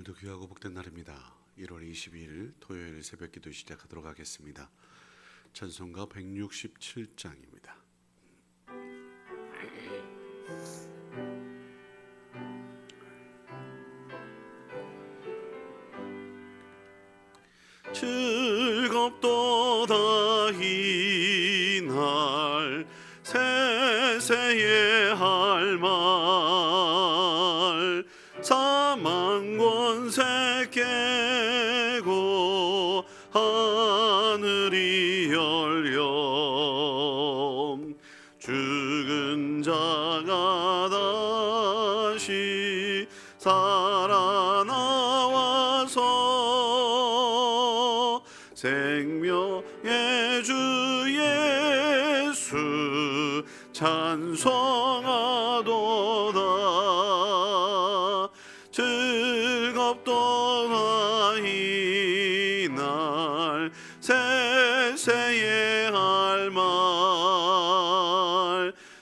오늘도 귀하고 복된 날입니다. 1월 22일 토요일 새벽기도 시작하도록 하겠습니다. 찬송가 167장입니다. 즐겁도다 이날 세세의 할말 사망권세 깨고 하늘이 열려 죽은 자가 다시 살아나와서 생명의 주 예수 찬송하도다. 즐겁도다 이날 세세의 할말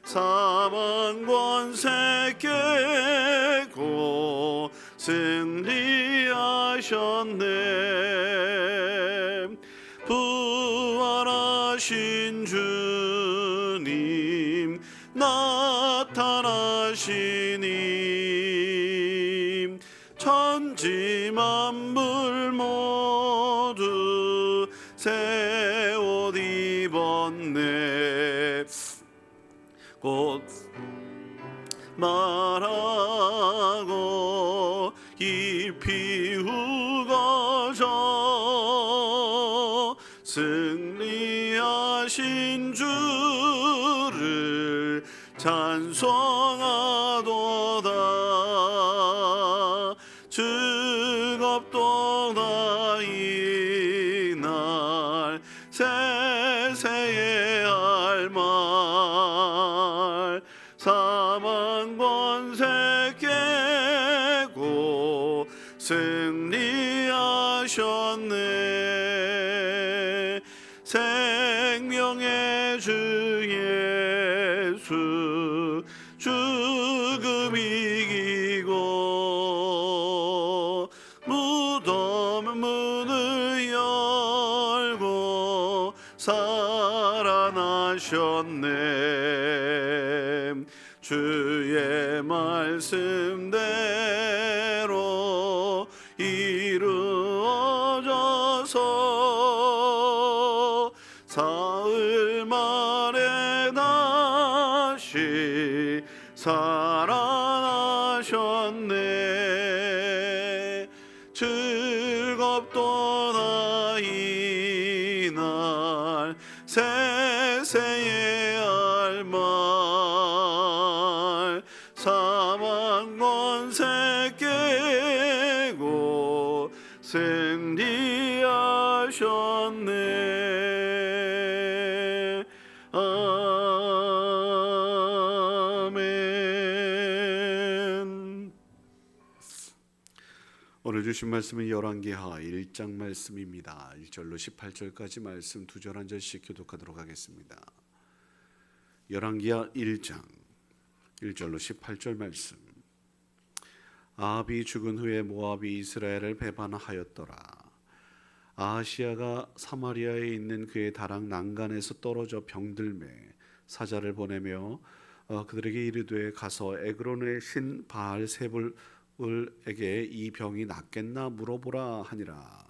사망권세 깨고 승리하셨네. 부활하신 주님 나타나시니 천지 만물 모두 새 옷 입었네. 곧 말하고 잎이 우거져 승리하신 주를 찬송하도다. 즐겁도다 이날 세세의 할말 사망권세 깨고 승리하셨네. 생명의 주 예수 죽음 이기고 무덤 문을 열고 살아나셨네. 주의 말씀대로 이루어져서 사흘 만에 다시 살아나셨네. 즐겁도다 이날 세세의 할말 사망권세 깨고 승리하셨네. 아멘. 오늘 주신 말씀은 열왕기하 1장 말씀입니다. 1절로 18절까지 말씀 두 절 한 절씩 교독하도록 하겠습니다. 열왕기하 1장 1절로 18절 말씀. 아합이 죽은 후에 모압이 이스라엘을 배반하였더라. 아하시아가 사마리아에 있는 그의 다락 난간에서 떨어져 병들매 사자를 보내며 그들에게 이르되 가서 에그론의 신 바알세불에게 이 병이 낫겠나 물어보라 하니라.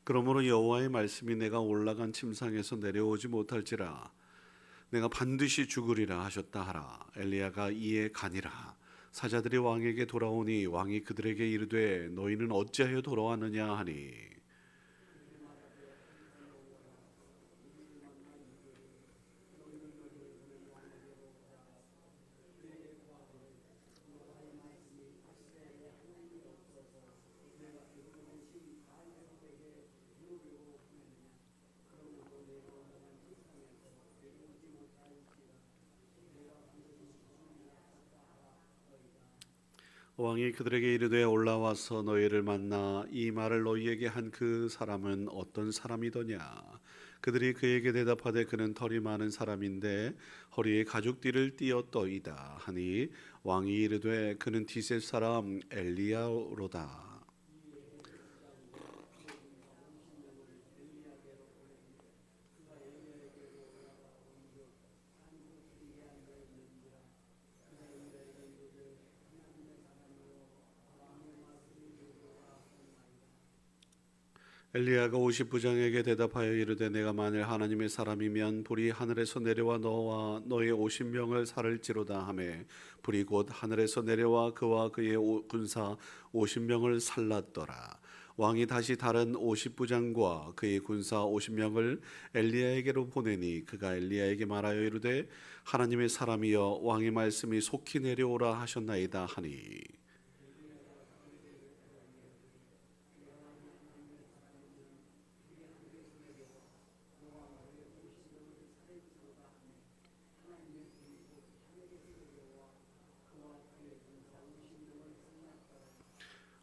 그러므로 여호와의 말씀이 내가 올라간 침상에서 내려오지 못할지라 내가 반드시 죽으리라 하셨다 하라. 엘리야가 이에 가니라. 사자들이 왕에게 돌아오니 왕이 그들에게 이르되 너희는 어찌하여 돌아왔느냐 하니 왕이 그들에게 이르되 올라와서 너희를 만나 이 말을 너희에게 한 그 사람은 어떤 사람이더냐. 그들이 그에게 대답하되 그는 털이 많은 사람인데 허리에 가죽띠를 띠었더이다 하니 왕이 이르되 그는 디셋 사람 엘리야로다. 엘리야가 50부장에게 대답하여 이르되 내가 만일 하나님의 사람이면 불이 하늘에서 내려와 너와 너의 50명을 살을지로다 하매 불이 곧 하늘에서 내려와 그와 그의 군사 50명을 살랐더라. 왕이 다시 다른 50부장과 그의 군사 50명을 엘리야에게로 보내니 그가 엘리야에게 말하여 이르되 하나님의 사람이여 왕의 말씀이 속히 내려오라 하셨나이다 하니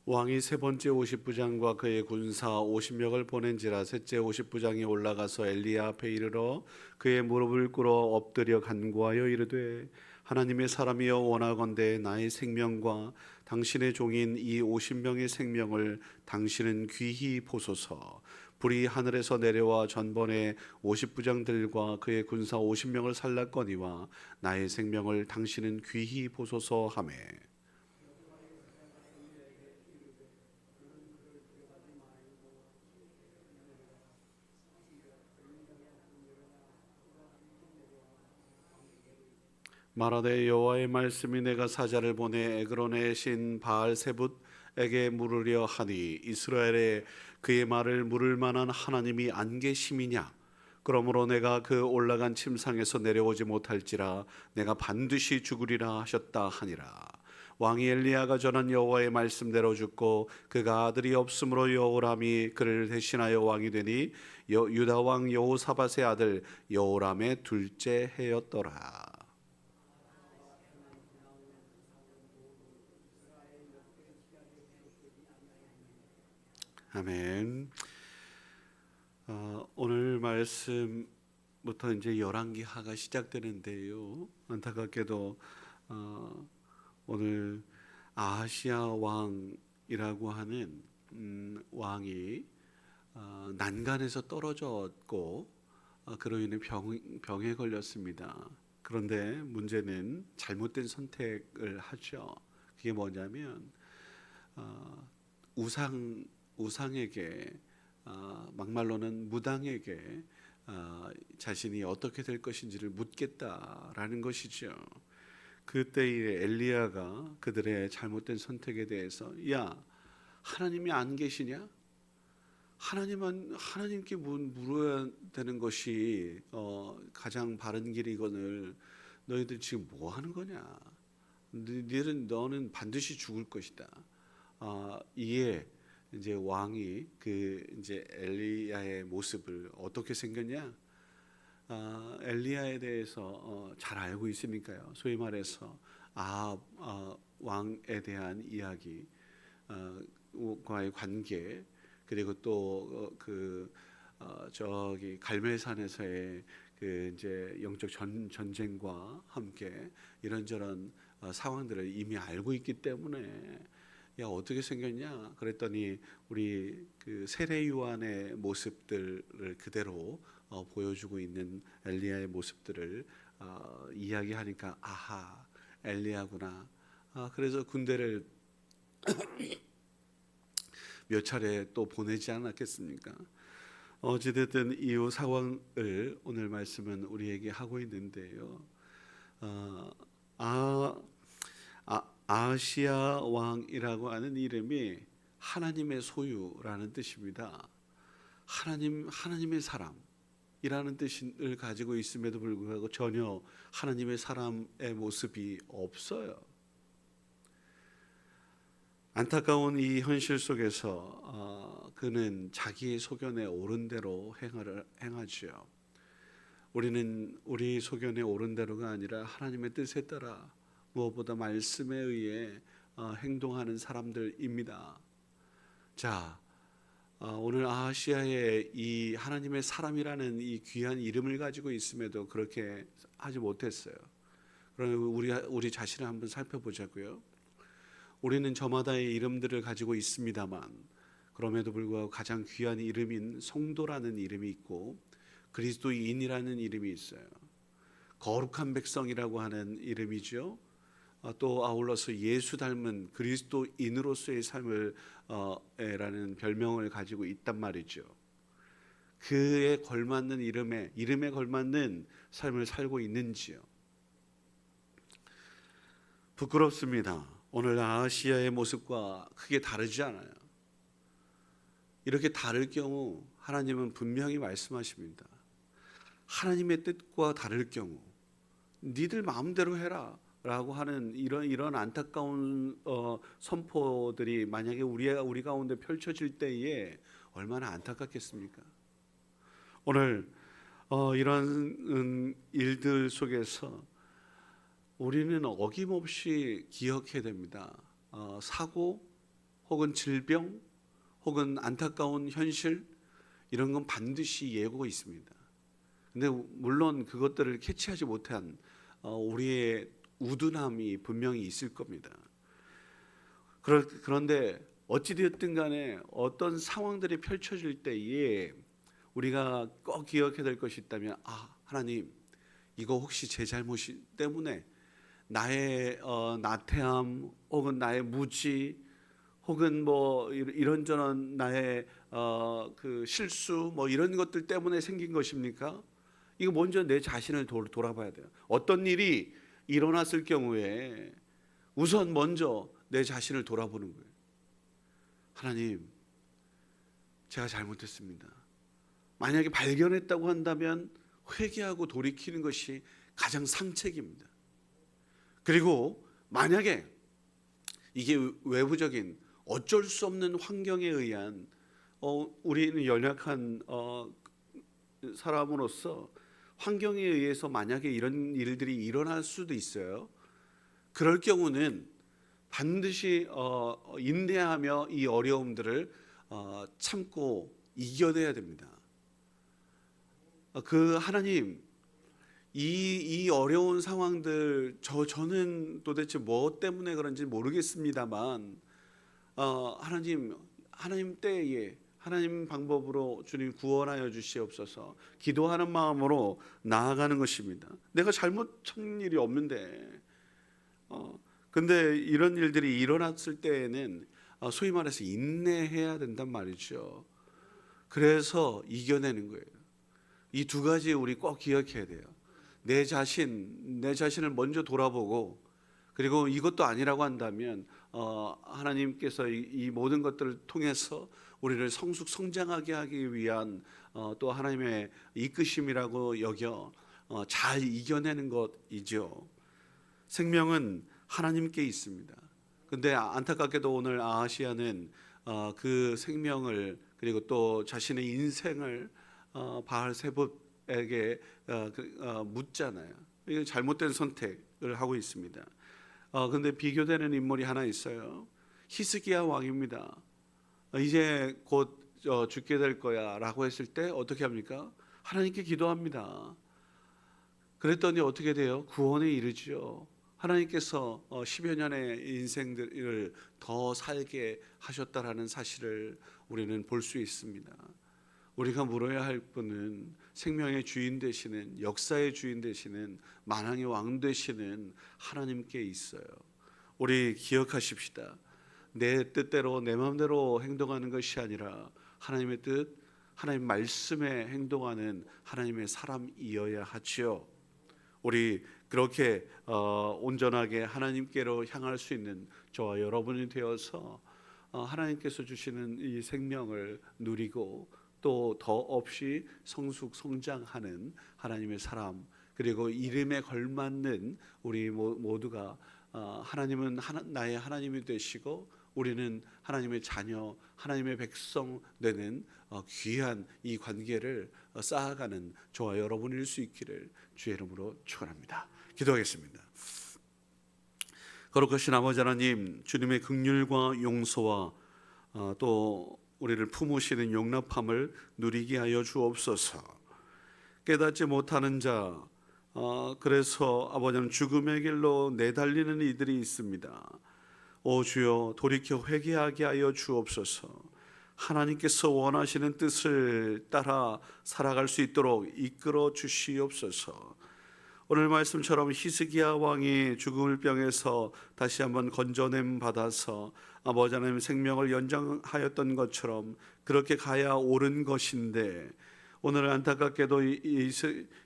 왕이 세 번째 50부장과 그의 군사 50명을 보낸지라 셋째 50부장이 올라가서 엘리야 앞에 이르러 그의 무릎을 꿇어 엎드려 간구하여 이르되 하나님의 사람이여 원하건대 나의 생명과 당신의 종인 이 50명의 생명을 당신은 귀히 보소서. 불이 하늘에서 내려와 전번에 50부장들과 그의 군사 50명을 살랐거니와 나의 생명을 당신은 귀히 보소서 하매 말하되 여호와의 말씀이 내가 사자를 보내 에그론의 신 바알세붓에게 물으려 하니 이스라엘에 그의 말을 물을 만한 하나님이 안 계심이냐. 그러므로 내가 그 올라간 침상에서 내려오지 못할지라 내가 반드시 죽으리라 하셨다 하니라. 왕이 엘리야가 전한 여호와의 말씀대로 죽고 그가 아들이 없으므로 여호람이 그를 대신하여 왕이 되니 유다 왕 여호사밧의 아들 여호람의 둘째 해였더라. 아멘. 오늘 말씀부터 이제 열왕기하가 시작되는데요. 안타깝게도 오늘 아하시아 왕이라고 하는 왕이 난간에서 떨어졌고 그로 인해 병에 걸렸습니다. 그런데 문제는 잘못된 선택을 하죠. 그게 뭐냐면 우상에게 막말로는 무당에게 자신이 어떻게 될 것인지를 묻겠다라는 것이죠. 그때에 엘리야가 그들의 잘못된 선택에 대해서 야 하나님이 안 계시냐? 하나님께 물어야 되는 것이 가장 바른 길이거늘 너희들 지금 뭐 하는 거냐? 너는 반드시 죽을 것이다. 이에 이제 왕이 그 이제 엘리야의 모습을 어떻게 생겼냐? 엘리야에 대해서 잘 알고 있으니까요. 소위 말해서 왕에 대한 이야기, 과의 관계, 그리고 또 저기 갈멜산에서의 그 이제 영적 전쟁과 함께 이런저런 상황들을 이미 알고 있기 때문에 야 어떻게 생겼냐 그랬더니 우리 그 세례 요한의 모습들을 그대로 보여주고 있는 엘리야의 모습들을 이야기하니까 아하 엘리야구나. 그래서 군대를 몇 차례 또 보내지 않았겠습니까? 어찌됐든 이후 상황을 오늘 말씀은 우리에게 하고 있는데요. 아, 아시아 왕이라고 하는 이름이 하나님의 소유라는 뜻입니다. 하나님의 사람이라는 뜻을 가지고 있음에도 불구하고 전혀 하나님의 사람의 모습이 없어요. 안타까운 이 현실 속에서 그는 자기의 소견에 옳은 대로 행하지요. 우리는 우리 소견에 옳은 대로가 아니라 하나님의 뜻에 따라 무엇보다 말씀에 의해 행동하는 사람들입니다. 자, 오늘 아하시아의 이 하나님의 사람이라는 이 귀한 이름을 가지고 있음에도 그렇게 하지 못했어요. 그럼 우리 자신을 한번 살펴보자고요. 우리는 저마다의 이름들을 가지고 있습니다만 그럼에도 불구하고 가장 귀한 이름인 성도라는 이름이 있고 그리스도인이라는 이름이 있어요. 거룩한 백성이라고 하는 이름이죠. 또 아울러서 예수 닮은 그리스도인으로서의 삶을 라는 별명을 가지고 있단 말이죠. 그에 걸맞는 이름에 걸맞는 삶을 살고 있는지요. 부끄럽습니다. 오늘 아하시아의 모습과 크게 다르지 않아요. 이렇게 다를 경우 하나님은 분명히 말씀하십니다. 하나님의 뜻과 다를 경우 니들 마음대로 해라 라고 하는 이런 안타까운 선포들이 만약에 우리 가운데 펼쳐질 때에 얼마나 안타깝겠습니까? 오늘 이런 일들 속에서 우리는 어김없이 기억해야 됩니다. 사고 혹은 질병 혹은 안타까운 현실 이런 건 반드시 예고가 있습니다. 근데 물론 그것들을 캐치하지 못한 우리의 우둔함이 분명히 있을 겁니다. 그런데 어찌되었든 간에 어떤 상황들이 펼쳐질 때에 우리가 꼭 기억해야 될 것이 있다면 하나님 이거 혹시 제 잘못 때문에 나의 나태함 혹은 나의 무지 혹은 뭐 이런저런 나의 그 실수 뭐 이런 것들 때문에 생긴 것입니까? 이거 먼저 내 자신을 돌아봐야 돼요. 어떤 일이 일어났을 경우에 우선 먼저 내 자신을 돌아보는 거예요. 하나님, 제가 잘못했습니다. 만약에 발견했다고 한다면 회개하고 돌이키는 것이 가장 상책입니다. 그리고 만약에 이게 외부적인 어쩔 수 없는 환경에 의한 우리는 연약한 사람으로서 환경에 의해서 만약에 이런 일들이 일어날 수도 있어요. 그럴 경우는 반드시 인내하며 이 어려움들을 참고 이겨내야 됩니다. 그 하나님 이 어려운 상황들 저는 도대체 뭐 때문에 그런지 모르겠습니다만 하나님 때에 하나님 방법으로 주님 구원하여 주시옵소서 기도하는 마음으로 나아가는 것입니다. 내가 잘못한 일이 없는데 근데 이런 일들이 일어났을 때에는 소위 말해서 인내해야 된단 말이죠. 그래서 이겨내는 거예요. 이 두 가지 우리 꼭 기억해야 돼요. 내 자신을 먼저 돌아보고 그리고 이것도 아니라고 한다면 하나님께서 이 모든 것들을 통해서 우리를 성장하게 하기 위한 또 하나님의 이끄심이라고 여겨 잘 이겨내는 것이죠. 생명은 하나님께 있습니다. 근데 안타깝게도 오늘 아하시아는 그 생명을 그리고 또 자신의 인생을 바알세봇에게 묻잖아요. 이게 잘못된 선택을 하고 있습니다. 근데 비교되는 인물이 하나 있어요. 히스기야 왕입니다. 이제 곧 죽게 될 거야 라고 했을 때 어떻게 합니까? 하나님께 기도합니다. 그랬더니 어떻게 돼요? 구원에 이르죠. 하나님께서 10여 년의 인생들을 더 살게 하셨다라는 사실을 우리는 볼 수 있습니다. 우리가 물어야 할 분은 생명의 주인 되시는 역사의 주인 되시는 만왕의 왕 되시는 하나님께 있어요. 우리 기억하십시다. 내 뜻대로 내 마음대로 행동하는 것이 아니라 하나님의 뜻, 하나님 말씀에 행동하는 하나님의 사람이어야 하지요. 우리 그렇게 온전하게 하나님께로 향할 수 있는 저와 여러분이 되어서 하나님께서 주시는 이 생명을 누리고 또 더 없이 성장하는 하나님의 사람 그리고 이름에 걸맞는 우리 모두가 하나님은 나의 하나님이 되시고 우리는 하나님의 자녀 하나님의 백성 되는 귀한 이 관계를 쌓아가는 저와 여러분일 수 있기를 주의 이름으로 축원합니다. 기도하겠습니다. 거룩하신 아버지 하나님, 주님의 긍휼과 용서와 또 우리를 품으시는 용납함을 누리게 하여 주옵소서. 깨닫지 못하는 자, 그래서 아버지는 죽음의 길로 내달리는 이들이 있습니다. 오 주여, 돌이켜 회개하게 하여 주옵소서. 하나님께서 원하시는 뜻을 따라 살아갈 수 있도록 이끌어 주시옵소서. 오늘 말씀처럼 히스기야 왕이 죽음의 병에서 다시 한번 건져냄 받아서 아버지 하나님 생명을 연장하였던 것처럼 그렇게 가야 옳은 것인데, 오늘 안타깝게도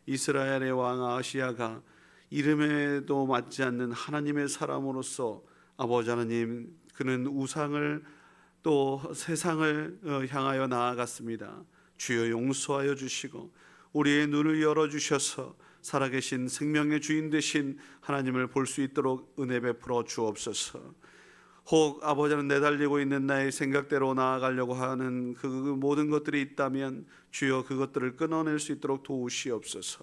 이스라엘의 왕 아시야가 이름에도 맞지 않는 하나님의 사람으로서 아버지 하나님, 그는 우상을 또 세상을 향하여 나아갔습니다. 주여 용서하여 주시고 우리의 눈을 열어주셔서 살아계신 생명의 주인 되신 하나님을 볼 수 있도록 은혜 베풀어 주옵소서. 혹 아버지는 내달리고 있는 나의 생각대로 나아가려고 하는 그 모든 것들이 있다면 주여 그것들을 끊어낼 수 있도록 도우시옵소서.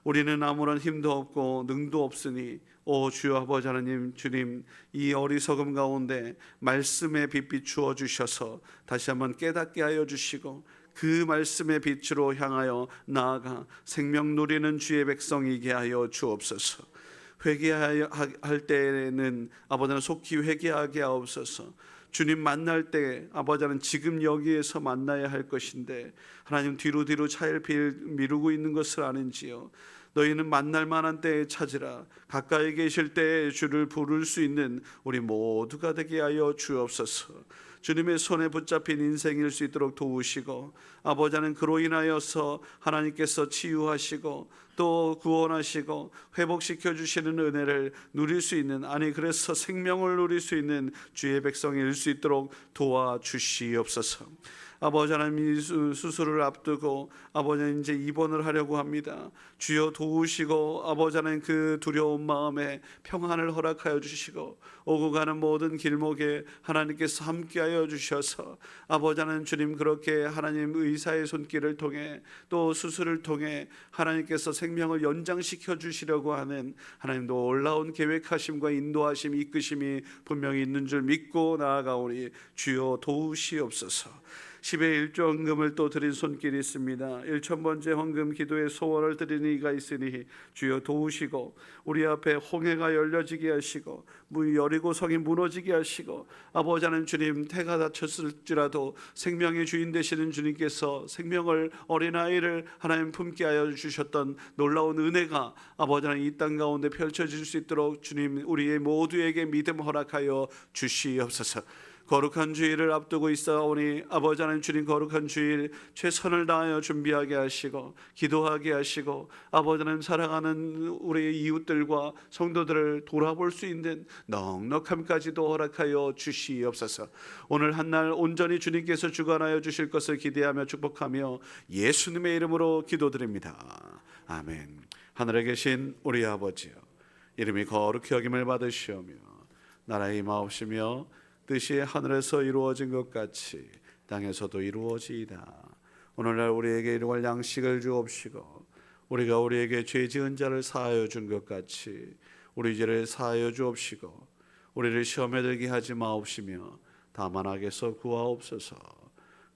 우리는 아무런 힘도 없고 능도 없으니 오 주여 아버지 하나님, 주님, 이 어리석음 가운데 말씀의 빛 비추어 주셔서 다시 한번 깨닫게 하여 주시고 그 말씀의 빛으로 향하여 나아가 생명 누리는 주의 백성이게 하여 주옵소서. 회개할 때에는 아버지는 속히 회개하게 하옵소서. 주님 만날 때 아버지는 지금 여기에서 만나야 할 것인데 하나님 뒤로 차일 미루고 있는 것을 아는지요. 너희는 만날 만한 때에 찾으라. 가까이 계실 때에 주를 부를 수 있는 우리 모두가 되게 하여 주옵소서. 주님의 손에 붙잡힌 인생일 수 있도록 도우시고 아버지는 그로 인하여서 하나님께서 치유하시고 또 구원하시고 회복시켜 주시는 은혜를 누릴 수 있는, 아니 그래서 생명을 누릴 수 있는 주의 백성일 수 있도록 도와주시옵소서. 아버지 하나님, 수술을 앞두고 아버지는 이제 입원을 하려고 합니다. 주여 도우시고 아버지 하나님 그 두려운 마음에 평안을 허락하여 주시고 오고 가는 모든 길목에 하나님께서 함께하여 주셔서 아버지 하나님, 주님 그렇게 하나님 의사의 손길을 통해 또 수술을 통해 하나님께서 생명을 연장시켜 주시려고 하는 하나님 놀라운 계획하심과 인도하심, 이끄심이 분명히 있는 줄 믿고 나아가오니 주여 도우시옵소서. 10의 1조 헌금을 또 드린 손길이 있습니다. 1000번째 헌금 기도에 소원을 드리는 이가 있으니 주여 도우시고 우리 앞에 홍해가 열려지게 하시고 여리고성이 무너지게 하시고 아버지 하나님, 주님 태가 다쳤을지라도 생명의 주인 되시는 주님께서 생명을, 어린아이를 하나님 품게 하여 주셨던 놀라운 은혜가 아버지 하나님 이 땅 가운데 펼쳐질 수 있도록 주님 우리의 모두에게 믿음 허락하여 주시옵소서. 거룩한 주일을 앞두고 있사오니 아버지 하나님, 주님 거룩한 주일 최선을 다하여 준비하게 하시고 기도하게 하시고 아버지 하나님 사랑하는 우리 이웃들과 성도들을 돌아볼 수 있는 넉넉함까지도 허락하여 주시옵소서. 오늘 한날 온전히 주님께서 주관하여 주실 것을 기대하며 축복하며 예수님의 이름으로 기도드립니다. 아멘. 하늘에 계신 우리 아버지여, 이름이 거룩히 여김을 받으시오며 나라의 임하옵시며 뜻이 하늘에서 이루어진 것 같이 땅에서도 이루어지이다. 오늘날 우리에게 일용할 양식을 주옵시고 우리가 우리에게 죄 지은 자를 사하여 준 것 같이 우리 죄를 사하여 주옵시고 우리를 시험에 들게 하지 마옵시며 다만 악에서 구하옵소서.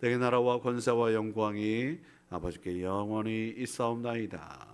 내게 나라와 권세와 영광이 아버지께 영원히 있사옵나이다.